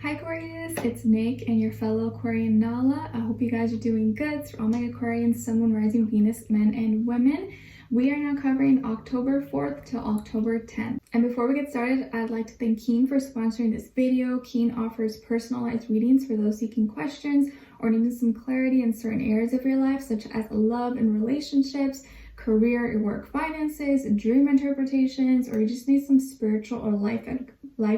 Hi Aquarius, it's Nick and your fellow Aquarian Nala. I hope you guys are doing good. For all my Aquarians, Sun, Moon, Rising, Venus, men and women, we are now covering October 4th to October 10th. And before we get started, I'd like to thank Keen for sponsoring this video. Keen offers personalized readings for those seeking questions or needing some clarity in certain areas of your life, such as love and relationships, career, work, finances, dream interpretations, or you just need some spiritual or life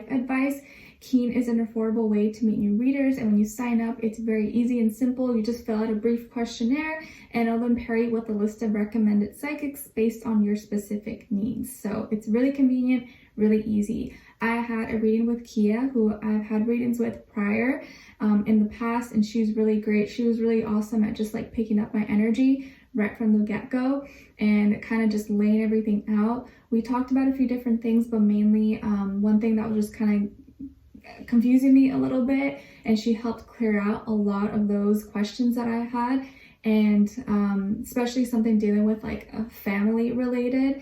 advice. Keen is an affordable way to meet new readers, and when you sign up, it's very easy and simple. You just fill out a brief questionnaire and it'll then pair you with a list of recommended psychics based on your specific needs. So it's really convenient, really easy. I had a reading with Kia, who I've had readings with prior in the past, and she was really great. She was really awesome at just like picking up my energy right from the get-go and kind of just laying everything out. We talked about a few different things, but mainly one thing that was just kind of confusing me a little bit, and she helped clear out a lot of those questions that I had, and especially something dealing with like a family related.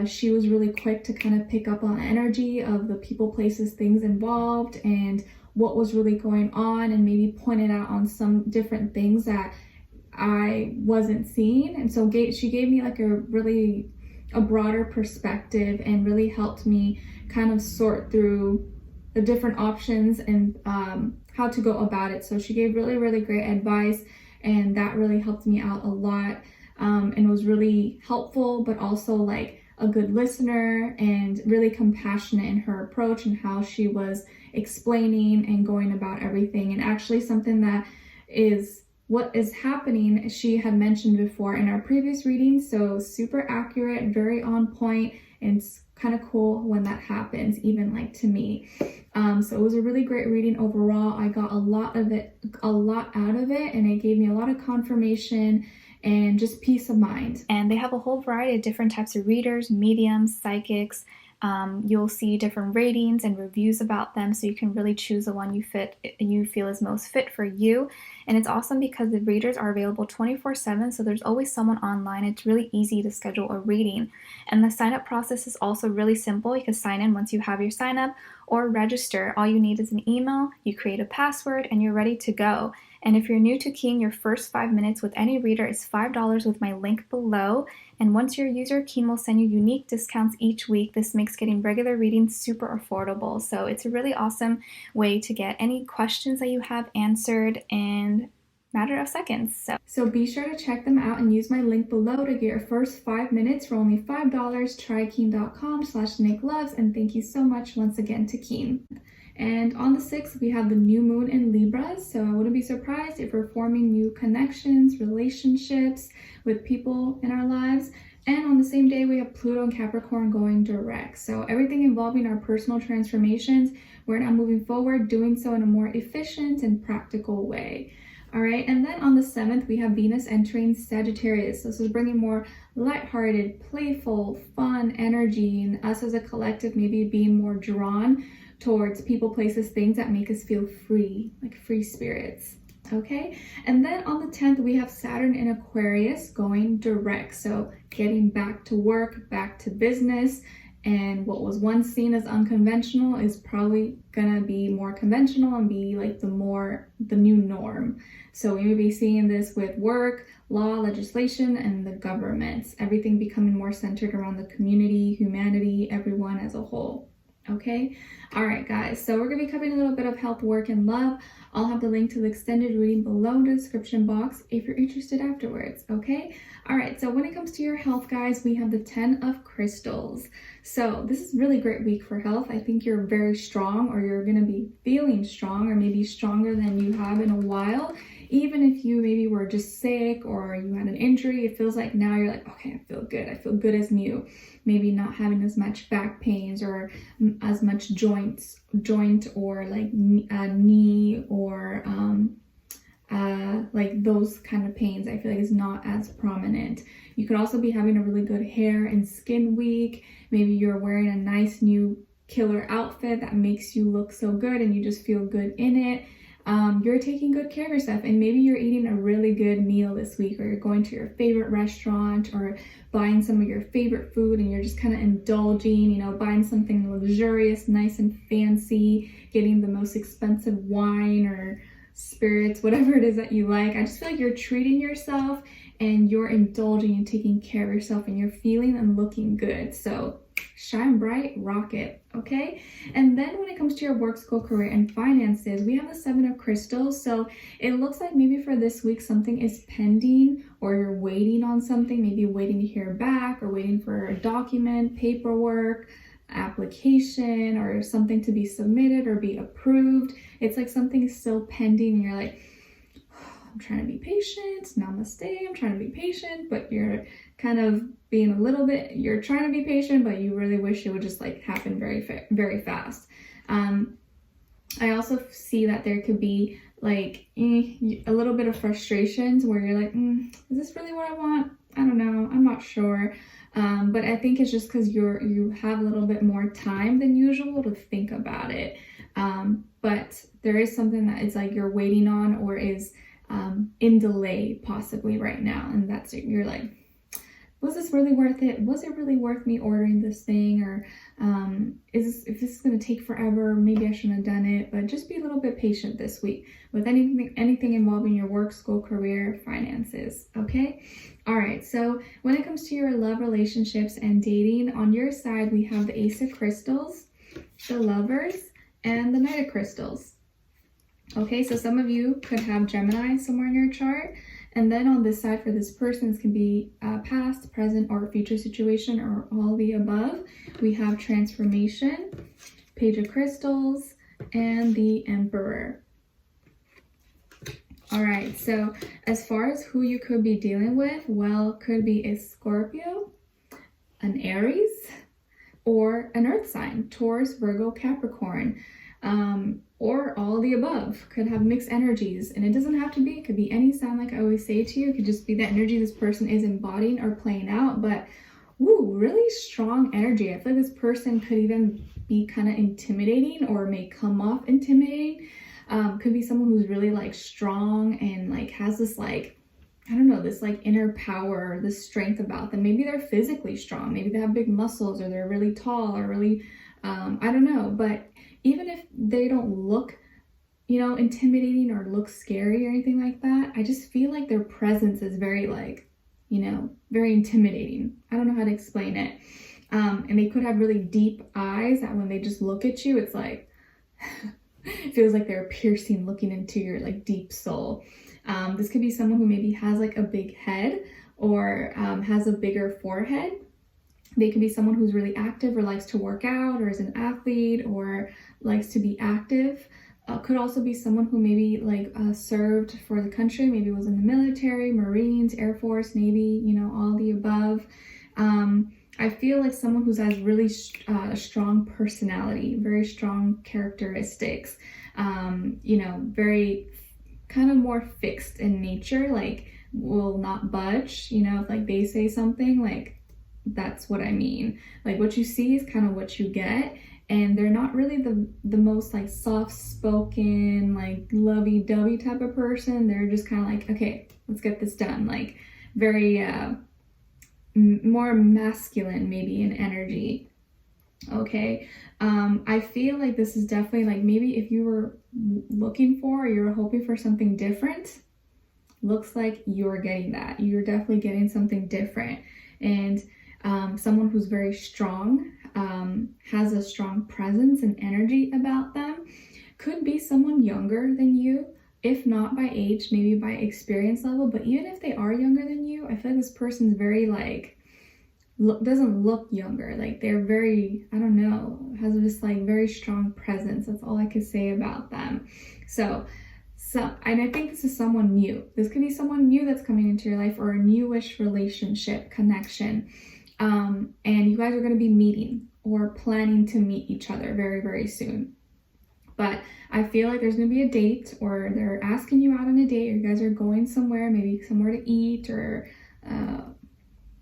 She was really quick to kind of pick up on energy of the people, places, things involved and what was really going on, and maybe pointed out on some different things that I wasn't seeing. And so she gave me like a broader perspective and really helped me kind of sort through the different options and how to go about it. So she gave really great advice, and that really helped me out a lot, and was really helpful, but also like a good listener and really compassionate in her approach and how she was explaining and going about everything. And actually something that is what is happening, she had mentioned before in our previous reading, so super accurate, very on point, and it's kind of cool when that happens, even like to me. So it was a really great reading overall. I got a lot out of it, and it gave me a lot of confirmation and just peace of mind. And they have a whole variety of different types of readers, mediums, psychics. You'll see different ratings and reviews about them, so you can really choose the one you feel is most fit for you. And it's awesome because the readers are available 24/7, so there's always someone online. It's really easy to schedule a reading, and the sign-up process is also really simple. You can sign in once you have your sign-up or register. All you need is an email, you create a password, and you're ready to go. And if you're new to Keen, your first 5 minutes with any reader is $5 with my link below. And once you're a user, Keen will send you unique discounts each week. This makes getting regular readings super affordable. So it's a really awesome way to get any questions that you have answered in a matter of seconds. So be sure to check them out and use my link below to get your first 5 minutes for only $5. Try keen.com/Nicloves, and thank you so much once again to Keen. And on the 6th, we have the new moon in Libra, so I wouldn't be surprised if we're forming new connections, relationships with people in our lives. And on the same day, we have Pluto and Capricorn going direct. So everything involving our personal transformations, we're now moving forward, doing so in a more efficient and practical way. All right, and then on the 7th, we have Venus entering Sagittarius. So this is bringing more lighthearted, playful, fun energy, and us as a collective maybe being more drawn towards people, places, things that make us feel free, like free spirits. Okay, and then on the 10th, we have Saturn in Aquarius going direct. So getting back to work, back to business, and what was once seen as unconventional is probably gonna be more conventional and be like the new norm. So we may be seeing this with work, law, legislation, and the government. Everything becoming more centered around the community, humanity, everyone as a whole. Okay, all right guys, so we're gonna be covering a little bit of health, work, and love. I'll have the link to the extended reading below in the description box if you're interested afterwards. Okay, all right, so when it comes to your health, guys, we have the 10 of crystals. So this is really great week for health. I think you're very strong, or you're gonna be feeling strong, or maybe stronger than you have in a while. Even if you maybe were just sick or you had an injury, it feels like now you're like, okay, I feel good as new. Maybe not having as much back pains or as much joint or like knee or like those kind of pains. I feel like is not as prominent. You could also be having a really good hair and skin week. Maybe you're wearing a nice new killer outfit that makes you look so good and you just feel good in it. you're taking good care of yourself, and maybe you're eating a really good meal this week, or you're going to your favorite restaurant, or buying some of your favorite food, and you're just kind of indulging, you know, buying something luxurious, nice and fancy, getting the most expensive wine or spirits, whatever it is that you like. I just feel like you're treating yourself and you're indulging and taking care of yourself, and you're feeling and looking good. So shine bright, rock it, okay? And then when it comes to your work, school, career, and finances, we have the 7 of crystals. So it looks like maybe for this week something is pending, or you're waiting on something, maybe waiting to hear back, or waiting for a document, paperwork, application, or something to be submitted or be approved. It's like something is still pending, and you're like, I'm trying to be patient, namaste, I'm trying to be patient, but you're kind of being a little bit, you're trying to be patient, but you really wish it would just like happen very fast. I also see that there could be like a little bit of frustrations where you're like, is this really what I want? I don't know, I'm not sure. But I think it's just because you have a little bit more time than usual to think about it. But there is something that it's like you're waiting on, or is in delay possibly right now, and that's it. You're like, was this really worth it? Was it really worth me ordering this thing? Or if this is going to take forever, maybe I shouldn't have done it. But just be a little bit patient this week with anything involving your work, school, career, finances, okay? All right, so when it comes to your love, relationships, and dating, on your side we have the Ace of Crystals, the Lovers, and the Knight of Crystals. Okay, so some of you could have Gemini somewhere in your chart. And then on this side for this person, this can be past, present, or future situation, or all the above. We have Transformation, Page of Crystals, and the Emperor. All right, so as far as who you could be dealing with, well, could be a Scorpio, an Aries, or an Earth sign, Taurus, Virgo, Capricorn. Or all the above. Could have mixed energies, and it doesn't have to be, it could be any sign, like I always say to you. It could just be the energy this person is embodying or playing out, but really strong energy. I feel like this person could even be kind of intimidating, or may come off intimidating. Could be someone who's really like strong and like has this like, I don't know, this like inner power, this strength about them. Maybe they're physically strong, maybe they have big muscles, or they're really tall, or really I don't know. But even if they don't look, you know, intimidating or look scary or anything like that, I just feel like their presence is very like, you know, very intimidating. I don't know how to explain it. And they could have really deep eyes that when they just look at you, it's like, it feels like they're piercing, looking into your like deep soul. This could be someone who maybe has like a big head, or has a bigger forehead. They could be someone who's really active, or likes to work out, or is an athlete, or likes to be active. Could also be someone who maybe like served for the country, maybe was in the military, Marines, Air Force, Navy, you know, all the above. I feel like someone who has really strong personality, very strong characteristics, you know, very kind of more fixed in nature, like will not budge, you know, if like they say something, like that's what I mean. Like what you see is kind of what you get, and they're not really the most like soft-spoken, like lovey-dovey type of person. They're just kind of like, okay, let's get this done. Like very more masculine maybe in energy. Okay, I feel like this is definitely like, maybe if you were looking for, or you're hoping for something different, looks like you're getting that. You're definitely getting something different. And someone who's very strong, has a strong presence and energy about them. Could be someone younger than you, if not by age, maybe by experience level. But even if they are younger than you, I feel like this person's very like, doesn't look younger. Like they're very, I don't know, has this like very strong presence. That's all I could say about them. So, and I think this is someone new. This could be someone new that's coming into your life, or a newish relationship, connection. And you guys are going to be meeting or planning to meet each other very, very soon. But I feel like there's going to be a date, or they're asking you out on a date, or you guys are going somewhere, maybe somewhere to eat, or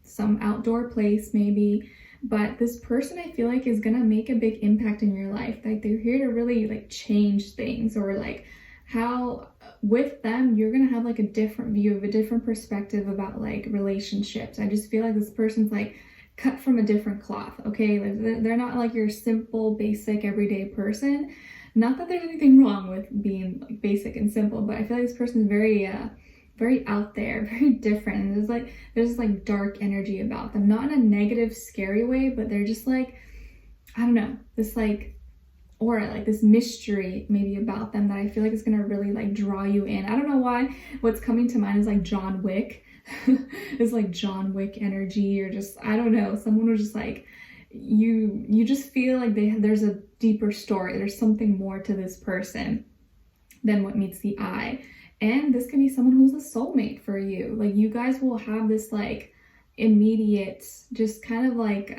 some outdoor place maybe. But this person, I feel like, is going to make a big impact in your life. Like they're here to really like change things, or like how with them you're gonna have like a different view of a different perspective about like relationships. I just feel like this person's like cut from a different cloth, okay? Like they're not like your simple, basic, everyday person. Not that there's anything wrong with being like basic and simple, but I feel like this person's very very out there, very different. And there's this like dark energy about them, not in a negative, scary way, but they're just like, I don't know, this like aura, like this mystery maybe about them that I feel like is gonna really like draw you in. I don't know why. What's coming to mind is like John Wick. It's like John Wick energy, or just, I don't know, someone was just like, you just feel like there's a deeper story, there's something more to this person than what meets the eye. And this can be someone who's a soulmate for you. Like you guys will have this like immediate, just kind of like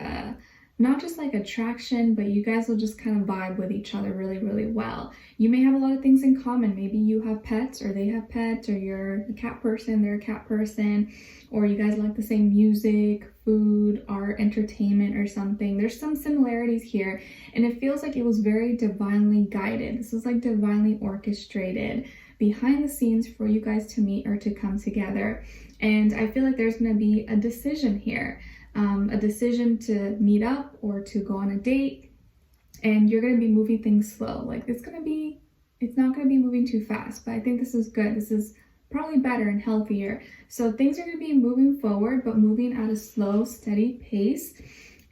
not just like attraction, but you guys will just kind of vibe with each other really, really well. You may have a lot of things in common. Maybe you have pets, or they have pets, or you're a cat person, they're a cat person, or you guys like the same music, food, art, entertainment, or something. There's some similarities here, and it feels like it was very divinely guided. This was like divinely orchestrated behind the scenes for you guys to meet or to come together. And I feel like there's going to be a decision here. A decision to meet up or to go on a date, and you're going to be moving things slow. Like it's not going to be moving too fast, but I think this is good. This is probably better and healthier. So things are going to be moving forward, but moving at a slow, steady pace.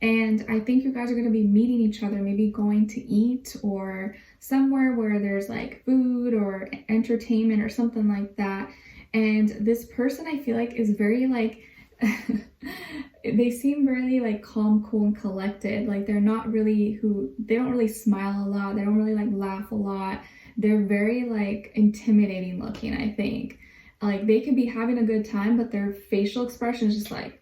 And I think you guys are going to be meeting each other, maybe going to eat or somewhere where there's like food or entertainment or something like that. And this person, I feel like, is very like they seem really like calm, cool, and collected. Like they're not really they don't really smile a lot. They don't really like laugh a lot. They're very like intimidating looking, I think. Like they could be having a good time, but their facial expression is just like,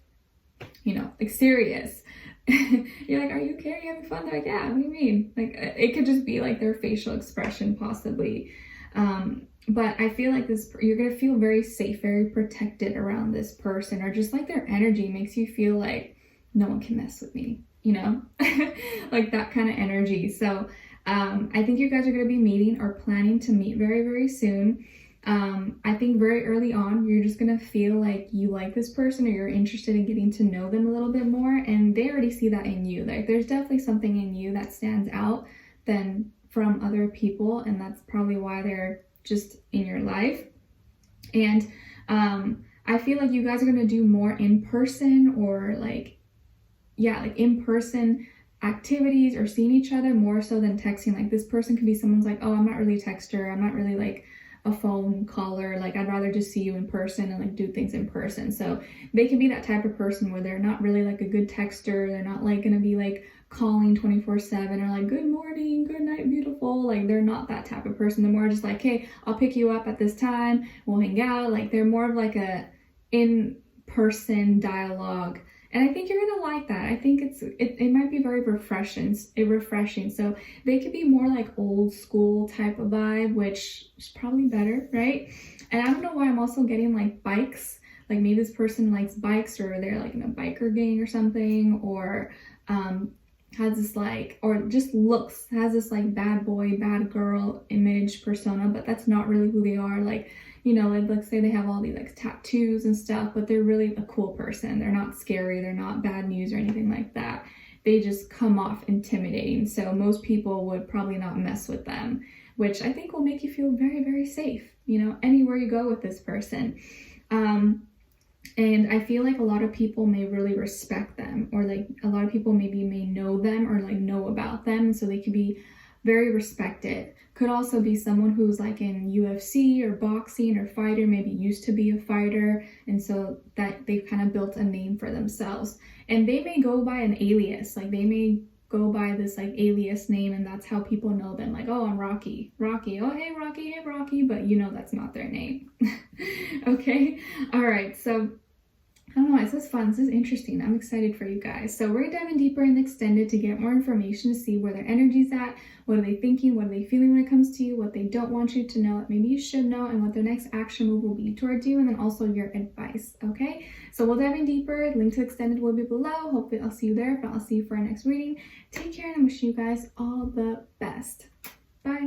you know, like serious. You're like, are you okay? Are you having fun? They're like, yeah, what do you mean? Like it could just be like their facial expression possibly. But I feel like you're going to feel very safe, very protected around this person, or just like their energy makes you feel like no one can mess with me, you know, like that kind of energy. So I think you guys are going to be meeting or planning to meet very, very soon. I think very early on, you're just going to feel like you like this person, or you're interested in getting to know them a little bit more. And they already see that in you. Like there's definitely something in you that stands out than from other people. And that's probably why they're just in your life. And I feel like you guys are going to do more in person, or like in person activities, or seeing each other more so than texting. Like this person could be someone's like, oh, I'm not really a texter, I'm not really like a phone caller, like I'd rather just see you in person and like do things in person. So they can be that type of person where they're not really like a good texter. They're not like gonna be like calling 24/7 or like good morning, good night, beautiful. Like they're not that type of person. They're more just like, hey, I'll pick you up at this time, we'll hang out. Like they're more of like a in-person dialogue. And I think you're gonna like that. I think it might be very refreshing. So they could be more like old school type of vibe, which is probably better, right? And I don't know why I'm also getting like bikes. Like maybe this person likes bikes, or they're like in a biker gang or something, or has this like, or just has this like bad boy, bad girl image persona, but that's not really who they are. Like, you know, like let's say they have all these like tattoos and stuff, but they're really a cool person. They're not scary, they're not bad news or anything like that. They just come off intimidating. So most people would probably not mess with them, which I think will make you feel very, very safe, you know, anywhere you go with this person. And I feel like a lot of people may really respect them, or like a lot of people maybe may know them or like know about them. So they could be very respected. Could also be someone who's like in UFC or boxing or fighter, maybe used to be a fighter. And so that they've kind of built a name for themselves. And they may go by an alias, like they may go by this like alias name, and that's how people know them. Like, oh, I'm Rocky. Oh, hey, Rocky. But you know, that's not their name. Okay. All right. So I don't know, this is fun, this is interesting. I'm excited for you guys. So we're diving deeper in the extended to get more information, to see where their energy's at, what are they thinking, what are they feeling when it comes to you, what they don't want you to know, what maybe you should know, and what their next action move will be towards you, and then also your advice, okay? So we'll dive in deeper. Link to extended will be below. Hopefully I'll see you there. If not, I'll see you for our next reading. Take care, and I'm wishing you guys all the best. Bye.